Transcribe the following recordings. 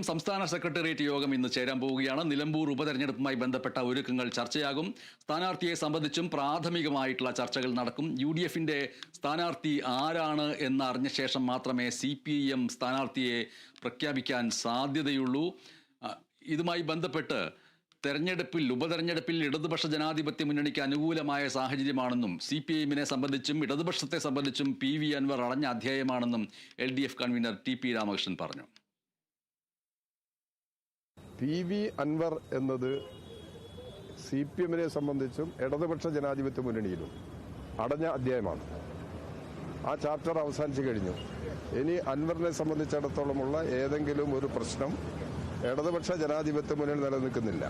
സംസ്ഥാന സെക്രട്ടേറിയറ്റ് യോഗം ഇന്ന് ചേരാൻ പോവുകയാണ്. നിലമ്പൂർ ഉപതെരഞ്ഞെടുപ്പുമായി ബന്ധപ്പെട്ട ഒരുക്കങ്ങൾ ചർച്ചയാകും. സ്ഥാനാർത്ഥിയെ സംബന്ധിച്ചും പ്രാഥമികമായിട്ടുള്ള ചർച്ചകൾ നടക്കും. UDFന്റെ സ്ഥാനാർത്ഥി ആരാണ് എന്നറിഞ്ഞ ശേഷം മാത്രമേ CPIM സ്ഥാനാർത്ഥിയെ പ്രഖ്യാപിക്കാൻ സാധ്യതയുള്ളൂ. ഇതുമായി ബന്ധപ്പെട്ട് ഉപതെരഞ്ഞെടുപ്പിൽ ഇടതുപക്ഷ ജനാധിപത്യ മുന്നണിക്ക് അനുകൂലമായ സാഹചര്യമാണെന്നും CPIMനെ സംബന്ധിച്ചും ഇടതുപക്ഷത്തെ സംബന്ധിച്ചും PV അൻവർ അടഞ്ഞ അധ്യായമാണെന്നും LDF കൺവീനർ TP രാമകൃഷ്ണൻ പറഞ്ഞു. PV അൻവർ എന്നത് CPIMനെ സംബന്ധിച്ചും ഇടതുപക്ഷ ജനാധിപത്യ മുന്നണിയിലും അടഞ്ഞ അധ്യായമാണ്. ആ ചാപ്റ്റർ അവസാനിച്ചു കഴിഞ്ഞു. ഇനി അൻവറിനെ സംബന്ധിച്ചിടത്തോളമുള്ള ഏതെങ്കിലും ഒരു പ്രശ്നം ഇടതുപക്ഷ ജനാധിപത്യ മുന്നണി നിലനിൽക്കുന്നില്ല.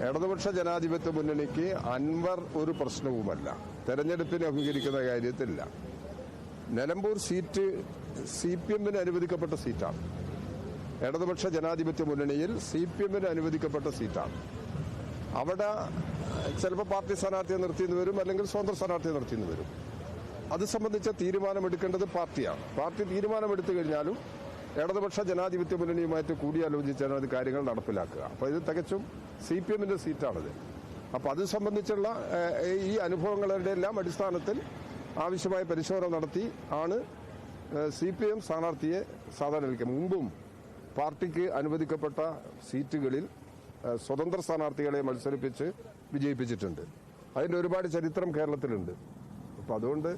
ഇടതുപക്ഷ ജനാധിപത്യ മുന്നണിക്ക് അൻവർ ഒരു പ്രശ്നവുമല്ല. തെരഞ്ഞെടുപ്പിനെ അഭിമുഖീകരിക്കുന്ന കാര്യത്തിലില്ല. നിലമ്പൂർ സീറ്റ് CPIMന് അനുവദിക്കപ്പെട്ട സീറ്റാണ്. ഇടതുപക്ഷ ജനാധിപത്യ മുന്നണിയിൽ CPIMന് അനുവദിക്കപ്പെട്ട സീറ്റാണ്. അവിടെ ചിലപ്പോൾ പാർട്ടി സ്ഥാനാർത്ഥിയെ നിർത്തിയെന്ന് വരും, അല്ലെങ്കിൽ സ്വതന്ത്ര സ്ഥാനാർത്ഥിയെ നിർത്തിയെന്ന് വരും. അത് സംബന്ധിച്ച തീരുമാനമെടുക്കേണ്ടത് പാർട്ടിയാണ്. പാർട്ടി തീരുമാനമെടുത്തു കഴിഞ്ഞാലും ഇടതുപക്ഷ ജനാധിപത്യ മുന്നണിയുമായിട്ട് കൂടിയാലോചിച്ചാണ് അത് കാര്യങ്ങൾ നടപ്പിലാക്കുക. അപ്പോൾ ഇത് തികച്ചും CPIMന്റെ സീറ്റാണിത്. അപ്പോൾ അത് സംബന്ധിച്ചുള്ള ഈ അനുഭവങ്ങളുടെ എല്ലാം അടിസ്ഥാനത്തിൽ ആവശ്യമായ പരിശോധന നടത്തി ആണ് CPIM സ്ഥാനാർത്ഥിയെ സാധാരണ മുമ്പും പാർട്ടിക്ക് അനുവദിക്കപ്പെട്ട സീറ്റുകളിൽ സ്വതന്ത്ര സ്ഥാനാർത്ഥികളെ മത്സരിപ്പിച്ച് വിജയിപ്പിച്ചിട്ടുണ്ട്. അതിൻ്റെ ഒരുപാട് ചരിത്രം കേരളത്തിലുണ്ട്. അപ്പം അതുകൊണ്ട്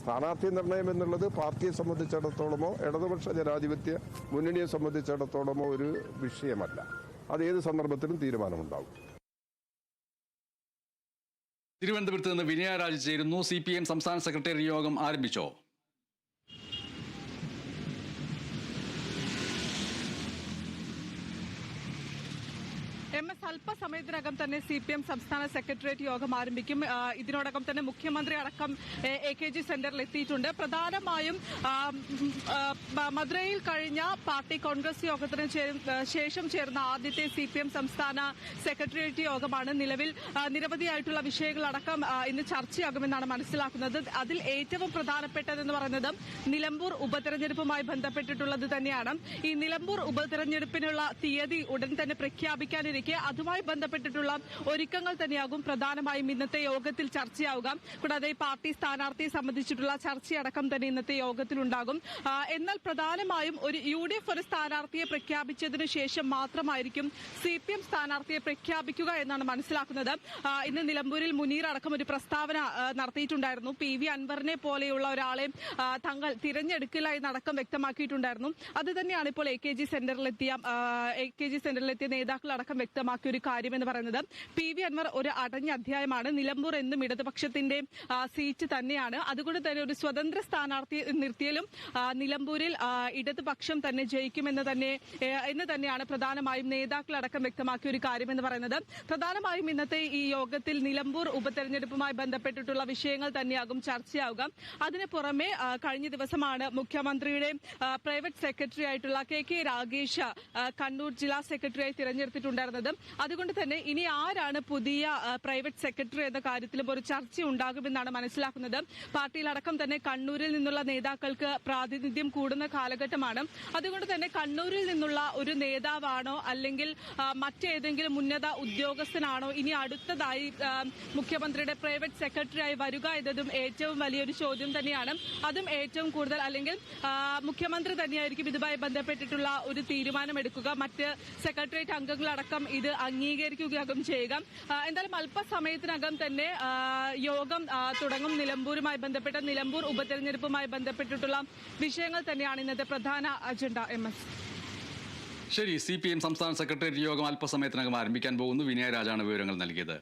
സ്ഥാനാർത്ഥി നിർണയം എന്നുള്ളത് പാർട്ടിയെ സംബന്ധിച്ചിടത്തോളമോ ഇടതുപക്ഷ ജനാധിപത്യ മുന്നണിയെ സംബന്ധിച്ചിടത്തോളമോ ഒരു വിഷയമല്ല. അത് ഏത് സന്ദർഭത്തിലും തീരുമാനമുണ്ടാവും. തിരുവനന്തപുരത്ത് നിന്ന് വിനയ രാജ് ചേരുന്നു. CPIM സംസ്ഥാന സെക്രട്ടേറിയറ്റ് യോഗം ആരംഭിച്ചോ? MS അല്പസമയത്തിനകം തന്നെ CPIM സംസ്ഥാന സെക്രട്ടേറിയറ്റ് യോഗം ആരംഭിക്കും. ഇതിനോടകം തന്നെ മുഖ്യമന്ത്രി അടക്കം AKG സെന്ററിൽ എത്തിയിട്ടുണ്ട്. പ്രധാനമായും മധുരയിൽ കഴിഞ്ഞ പാർട്ടി കോൺഗ്രസ് യോഗത്തിന് ശേഷം ചേർന്ന ആദ്യത്തെ CPIM സംസ്ഥാന സെക്രട്ടേറിയറ്റ് യോഗമാണ്. നിലവിൽ നിരവധിയായിട്ടുള്ള വിഷയങ്ങളടക്കം ഇന്ന് ചർച്ചയാകുമെന്നാണ് മനസ്സിലാക്കുന്നത്. അതിൽ ഏറ്റവും പ്രധാനപ്പെട്ടതെന്ന് പറയുന്നത് നിലമ്പൂർ ഉപതെരഞ്ഞെടുപ്പുമായി ബന്ധപ്പെട്ടിട്ടുള്ളത് തന്നെയാണ്. ഈ നിലമ്പൂർ ഉപതെരഞ്ഞെടുപ്പിനുള്ള തീയതി ഉടൻ തന്നെ പ്രഖ്യാപിക്കാനിരിക്കും. അതുമായി ബന്ധപ്പെട്ടിട്ടുള്ള ഒരുക്കങ്ങൾ തന്നെയാകും പ്രധാനമായും ഇന്നത്തെ യോഗത്തിൽ ചർച്ചയാവുക. കൂടാതെ പാർട്ടി സ്ഥാനാർത്ഥിയെ സംബന്ധിച്ചിട്ടുള്ള ചർച്ചയടക്കം തന്നെ ഇന്നത്തെ യോഗത്തിലുണ്ടാകും. എന്നാൽ പ്രധാനമായും ഒരു UDF ഒരു സ്ഥാനാർത്ഥിയെ പ്രഖ്യാപിച്ചതിന് ശേഷം മാത്രമായിരിക്കും CPIM സ്ഥാനാർത്ഥിയെ പ്രഖ്യാപിക്കുക എന്നാണ് മനസ്സിലാക്കുന്നത്. ഇന്ന് നിലമ്പൂരിൽ മുനീർ അടക്കം ഒരു പ്രസ്താവന നടത്തിയിട്ടുണ്ടായിരുന്നു. PV അൻവറിനെ പോലെയുള്ള ഒരാളെ തങ്ങൾ തിരഞ്ഞെടുക്കില്ല എന്നടക്കം വ്യക്തമാക്കിയിട്ടുണ്ടായിരുന്നു. അത് തന്നെയാണ് ഇപ്പോൾ AKG സെന്ററിലെത്തിയ നേതാക്കളടക്കം വ്യക്തമാക്കിയ ഒരു കാര്യം എന്ന് പറയുന്നത് PV അൻവർ ഒരു അടഞ്ഞ അധ്യായമാണ്. നിലമ്പൂർ എന്നും ഇടതുപക്ഷത്തിന്റെ സീറ്റ് തന്നെയാണ്. അതുകൊണ്ട് തന്നെ ഒരു സ്വതന്ത്ര സ്ഥാനാർത്ഥി നിർത്തിയാലും നിലമ്പൂരിൽ ഇടതുപക്ഷം തന്നെ ജയിക്കുമെന്ന് തന്നെയാണ് പ്രധാനമായും നേതാക്കളടക്കം വ്യക്തമാക്കിയ ഒരു കാര്യം എന്ന് പറയുന്നത്. പ്രധാനമായും ഇന്നത്തെ ഈ യോഗത്തിൽ നിലമ്പൂർ ഉപതെരഞ്ഞെടുപ്പുമായി ബന്ധപ്പെട്ടിട്ടുള്ള വിഷയങ്ങൾ തന്നെയാകും ചർച്ചയാവുക. അതിന് പുറമെ കഴിഞ്ഞ ദിവസമാണ് മുഖ്യമന്ത്രിയുടെ പ്രൈവറ്റ് സെക്രട്ടറി ആയിട്ടുള്ള KK രാഗേഷ് കണ്ണൂർ ജില്ലാ സെക്രട്ടറിയായി തിരഞ്ഞെടുത്തിട്ടുണ്ടായിരുന്നത്. അതുകൊണ്ട് തന്നെ ഇനി ആരാണ് പുതിയ പ്രൈവറ്റ് സെക്രട്ടറി എന്ന കാര്യത്തിലും ഒരു ചർച്ച ഉണ്ടാകുമെന്നാണ് മനസ്സിലാക്കുന്നത്. പാർട്ടിയിലടക്കം തന്നെ കണ്ണൂരിൽ നിന്നുള്ള നേതാക്കൾക്ക് പ്രാതിനിധ്യം കൂടുന്ന കാലഘട്ടമാണ്. അതുകൊണ്ട് തന്നെ കണ്ണൂരിൽ നിന്നുള്ള ഒരു നേതാവാണോ അല്ലെങ്കിൽ മറ്റേതെങ്കിലും ഉന്നത ഉദ്യോഗസ്ഥനാണോ ഇനി അടുത്തതായി മുഖ്യമന്ത്രിയുടെ പ്രൈവറ്റ് സെക്രട്ടറിയായി വരിക എന്നതും ഏറ്റവും വലിയൊരു ചോദ്യം തന്നെയാണ്. അതും ഏറ്റവും കൂടുതൽ അല്ലെങ്കിൽ മുഖ്യമന്ത്രി തന്നെയായിരിക്കും ഇതുമായി ബന്ധപ്പെട്ടിട്ടുള്ള ഒരു തീരുമാനമെടുക്കുക. മറ്റ് സെക്രട്ടേറിയറ്റ് അംഗങ്ങളടക്കം ഇത് അംഗീകരിക്കുകയാകും ചെയ്യുക. എന്തായാലും അല്പസമയത്തിനകം തന്നെ യോഗം തുടങ്ങും. നിലമ്പൂർ ഉപതെരഞ്ഞെടുപ്പുമായി ബന്ധപ്പെട്ടിട്ടുള്ള വിഷയങ്ങൾ തന്നെയാണ് ഇന്നത്തെ പ്രധാന അജണ്ട. MS ശരി, CPIM സംസ്ഥാന സെക്രട്ടേറിയറ്റ് യോഗം അല്പസമയത്തിനകം ആരംഭിക്കാൻ പോകുന്നു. വിനയ രാജാണ് വിവരങ്ങൾ നൽകിയത്.